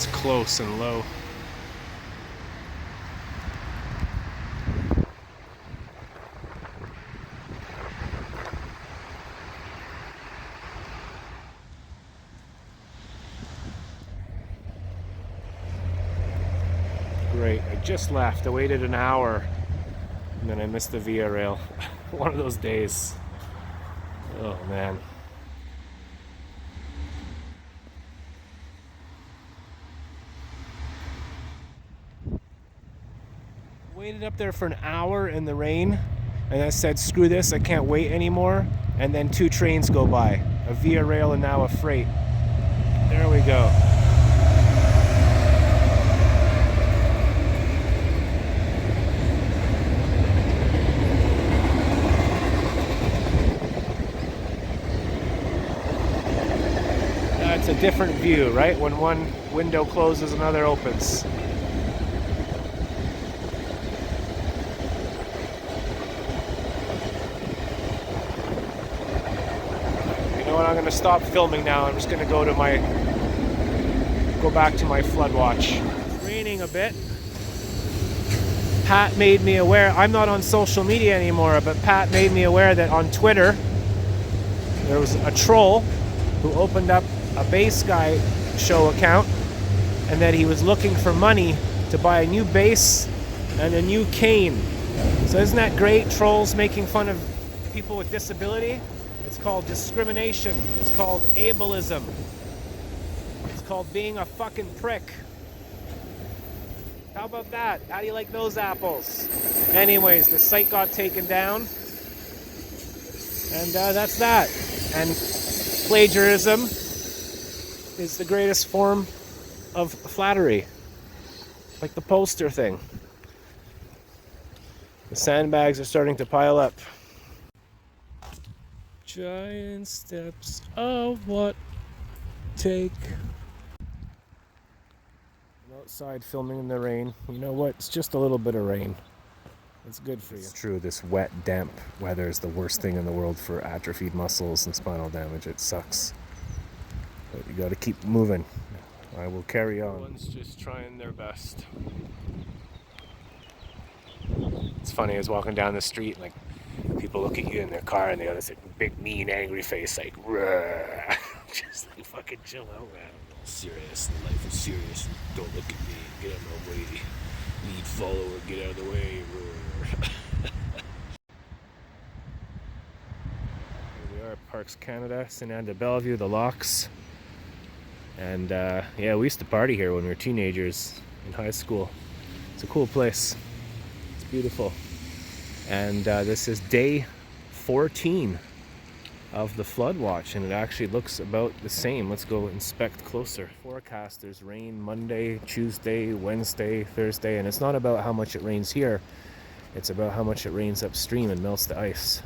It's close and low. Great, I just left. I waited an hour and then I missed the Via Rail. One of those days. Oh man. Waited up there for an hour in the rain and I said, screw this, I can't wait anymore. And then 2 trains go by, a Via Rail and now a freight. There we go. That's a different view, right? When one window closes, another opens. I'm going to stop filming now. I'm just going to go back to my flood watch. It's raining a bit. Pat made me aware, I'm not on social media anymore, but Pat made me aware that on Twitter there was a troll who opened up a bass guy show account and that he was looking for money to buy a new bass and a new cane. So isn't that great? Trolls making fun of people with disability. It's called discrimination. It's called ableism. It's called being a fucking prick. How about that? How do you like those apples? Anyways, the site got taken down. And that's that. And plagiarism is the greatest form of flattery. Like the poster thing. The sandbags are starting to pile up. Giant steps of what take. I'm outside filming in the rain. You know what? It's just a little bit of rain. It's good for you. It's true, this wet, damp weather is the worst thing in the world for atrophied muscles and spinal damage. It sucks. But you gotta keep moving. I will carry on. Everyone's just trying their best. It's funny, I was walking down the street and people look at you in their car and they have this big, mean, angry face, like, just like, fucking chill out, man. I'm serious, life is serious. Don't look at me, get out of my way. Lead follower, get out of the way. Here we are, Parks Canada, St. Anne de Bellevue, the locks. And yeah, we used to party here when we were teenagers in high school. It's a cool place. It's beautiful. And this is day 14 of the flood watch, and it actually looks about the same. Let's go inspect closer. Forecast, there's rain Monday, Tuesday, Wednesday, Thursday, and it's not about how much it rains here, it's about how much it rains upstream and melts the ice.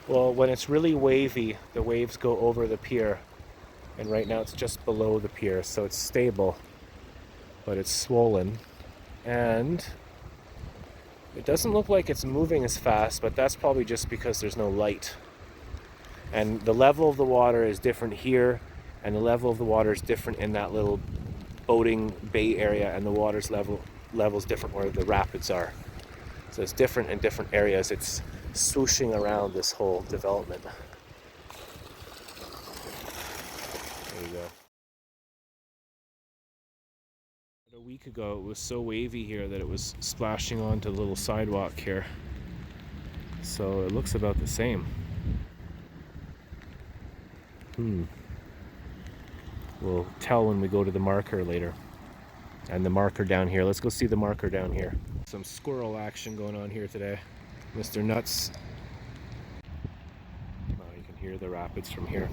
Well, when it's really wavy, the waves go over the pier, and right now it's just below the pier, so it's stable, but it's swollen. And it doesn't look like it's moving as fast, but that's probably just because there's no light. And the level of the water is different here, and the level of the water is different in that little boating bay area, and the water's level's different where the rapids are. So it's different in different areas. It's swooshing around this whole development. There you go. A week ago it was so wavy here that it was splashing onto the little sidewalk here. So it looks about the same. We'll tell when we go to the marker later. And the marker down here. Let's go see the marker down here. Some squirrel action going on here today. Mr. Nuts. Oh, you can hear the rapids from here.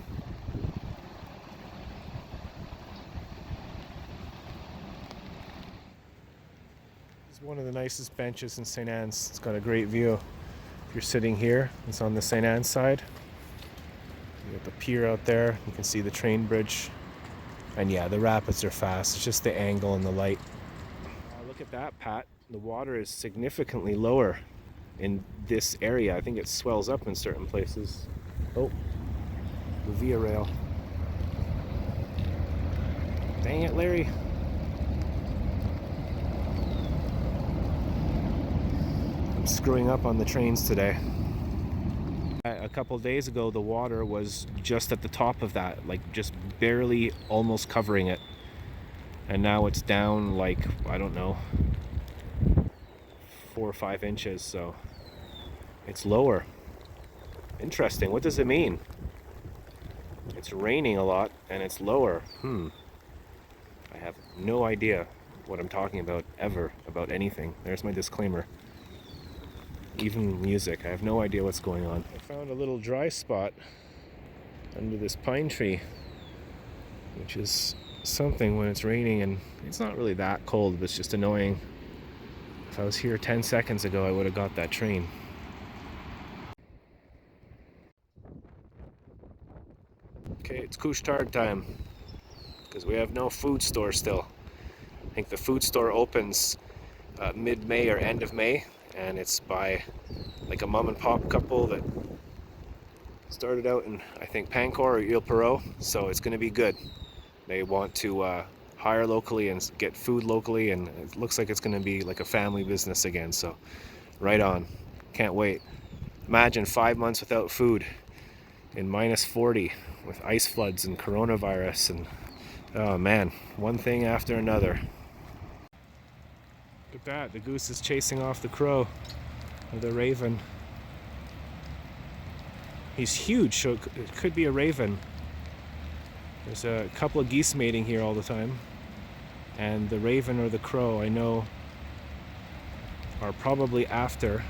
One of the nicest benches in St. Anne's. It's got a great view. If you're sitting here, it's on the St. Anne's side. You got the pier out there. You can see the train bridge. And yeah, the rapids are fast. It's just the angle and the light. Look at that, Pat. The water is significantly lower in this area. I think it swells up in certain places. Oh, the Via Rail. Dang it, Larry. I'm screwing up on the trains today. A couple days ago, the water was just at the top of that, like just barely almost covering it. And now it's down like, I don't know, 4 or 5 inches, so it's lower. Interesting. What does it mean? It's raining a lot and it's lower. I have no idea what I'm talking about ever, about anything. There's my disclaimer. Even music, I have no idea what's going on. I found a little dry spot under this pine tree, which is something when it's raining, and it's not really that cold, but it's just annoying. If I was here 10 seconds ago, I would have got that train. Okay, it's couche-tard time, because we have no food store still. I think the food store opens mid-May or end of May, and it's by like a mom and pop couple that started out in, I think, Pancor or Ile Perrot, so it's going to be good. They want to hire locally and get food locally, and it looks like it's going to be like a family business again, so right on. Can't wait. Imagine 5 months without food in minus 40 with ice floods and coronavirus, and oh man, one thing after another. Look at that, the goose is chasing off the crow, or the raven. He's huge, so it could be a raven. There's a couple of geese mating here all the time, and the raven or the crow, I know, are probably after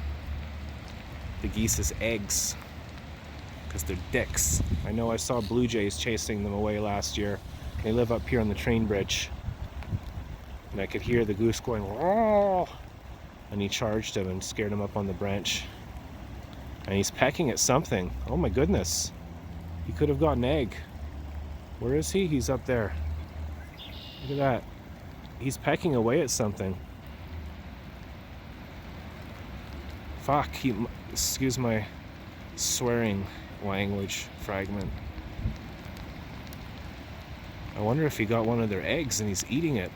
the geese's eggs, because they're dicks. I know I saw blue jays chasing them away last year. They live up here on the train bridge, and I could hear the goose going, "Oh!" and he charged him and scared him up on the branch. And he's pecking at something. Oh my goodness. He could have got an egg. Where is he? He's up there. Look at that. He's pecking away at something. Fuck. Excuse my swearing language fragment. I wonder if he got one of their eggs and he's eating it.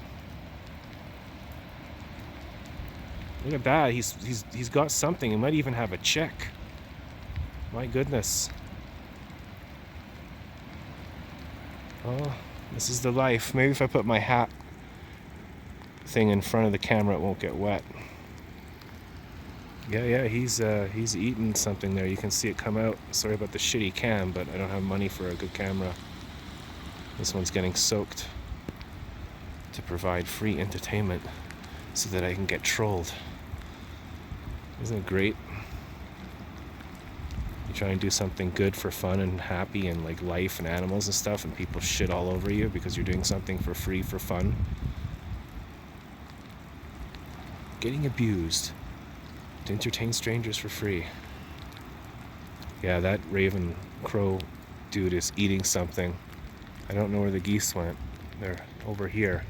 Look at that. He's got something. He might even have a chick. My goodness. Oh, this is the life. Maybe if I put my hat thing in front of the camera, it won't get wet. Yeah, he's eating something there. You can see it come out. Sorry about the shitty cam, but I don't have money for a good camera. This one's getting soaked to provide free entertainment so that I can get trolled. Isn't it great? You try and do something good for fun and happy and like life and animals and stuff, and people shit all over you because you're doing something for free for fun. Getting abused to entertain strangers for free. Yeah, that raven crow dude is eating something. I don't know where the geese went. They're over here.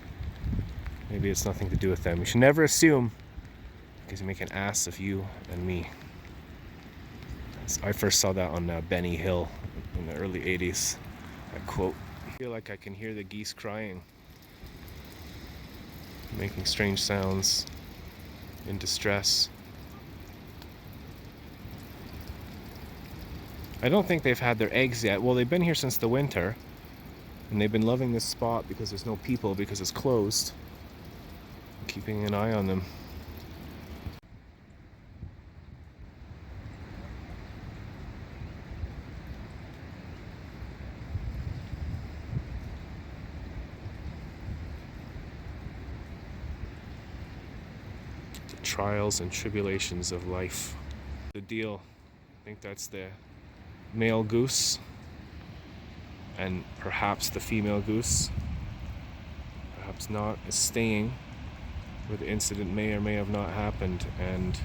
Maybe it's nothing to do with them. You should never assume, because you make an ass of you and me. I first saw that on Benny Hill in the early 80s. That quote. I feel like I can hear the geese crying, making strange sounds in distress. I don't think they've had their eggs yet. Well, they've been here since the winter, and they've been loving this spot because there's no people, because it's closed. I'm keeping an eye on them. The trials and tribulations of life. The deal. I think that's the male goose, and perhaps the female goose, perhaps not, is staying where the incident may or may have not happened, and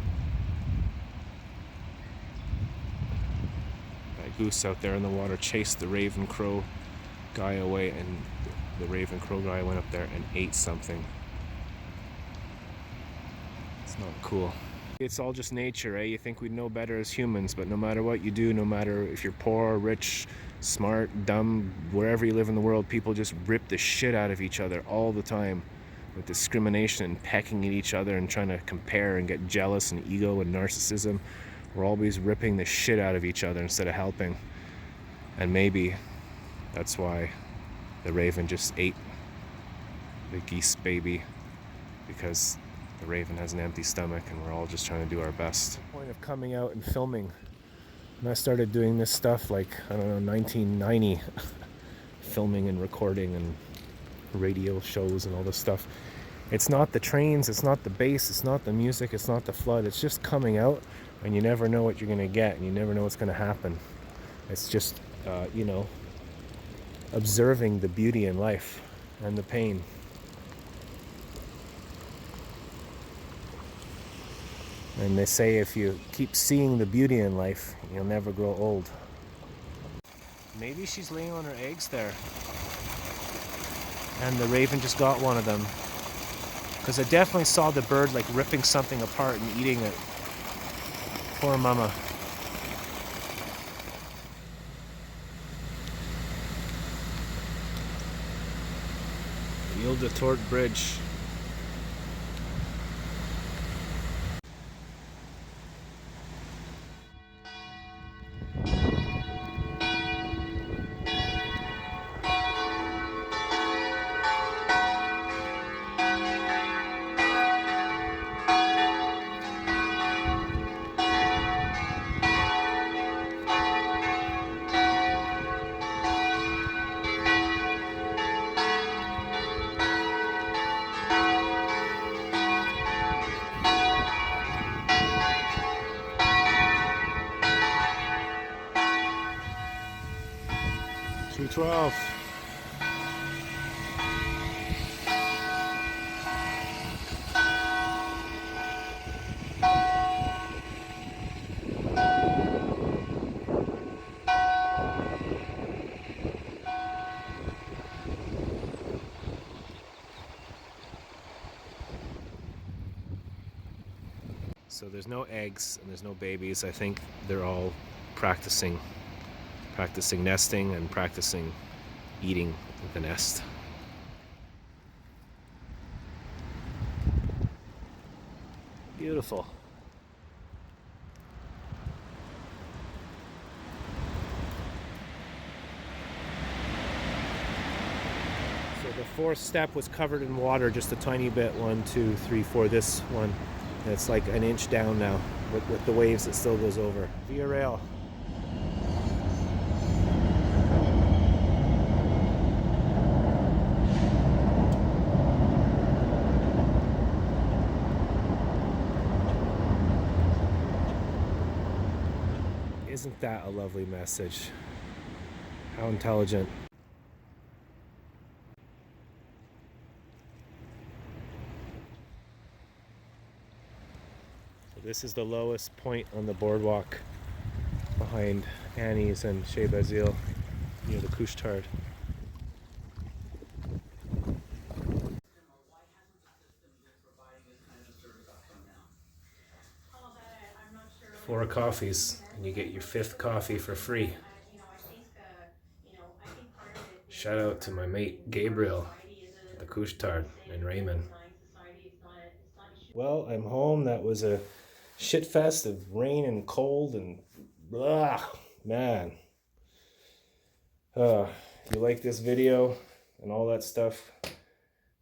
that goose out there in the water chased the raven crow guy away, and the raven crow guy went up there and ate something. It's not cool. It's all just nature, eh? You think we'd know better as humans, but no matter what you do, no matter if you're poor, rich, smart, dumb, wherever you live in the world, people just rip the shit out of each other all the time with discrimination and pecking at each other and trying to compare and get jealous and ego and narcissism. We're always ripping the shit out of each other instead of helping. And maybe that's why the raven just ate the geese baby, because the raven has an empty stomach and we're all just trying to do our best. The point of coming out and filming, when I started doing this stuff like, I don't know, 1990, filming and recording and radio shows and all this stuff, it's not the trains, it's not the bass, it's not the music, it's not the flood, it's just coming out, and you never know what you're going to get, and you never know what's going to happen. It's just, observing the beauty in life and the pain. And they say if you keep seeing the beauty in life, you'll never grow old. Maybe she's laying on her eggs there, and the raven just got one of them. Because I definitely saw the bird like ripping something apart and eating it. Poor mama. Ile de Torte Bridge. $2.12. So there's no eggs and there's no babies. I think they're all practicing nesting and practicing eating the nest. Beautiful. So the fourth step was covered in water just a tiny bit. 1, 2, 3, 4. This one, it's like an inch down now with the waves it still goes over. Riviere. Isn't that a lovely message? How intelligent. So this is the lowest point on the boardwalk behind Annie's and Chez Basile near the Couche-Tard. Four coffees and you get your fifth coffee for free. Shout out to my mate Gabriel at the Couche-Tard in Raymond. Well, I'm home. That was a shit fest of rain and cold and man. If you like this video and all that stuff,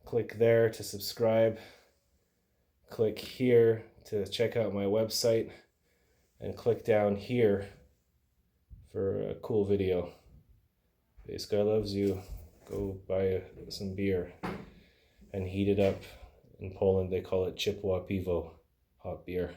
click there to subscribe. Click here to check out my website. And click down here for a cool video. This guy loves you. Go buy some beer and heat it up. In Poland they call it Chippewa Piwo, hot beer.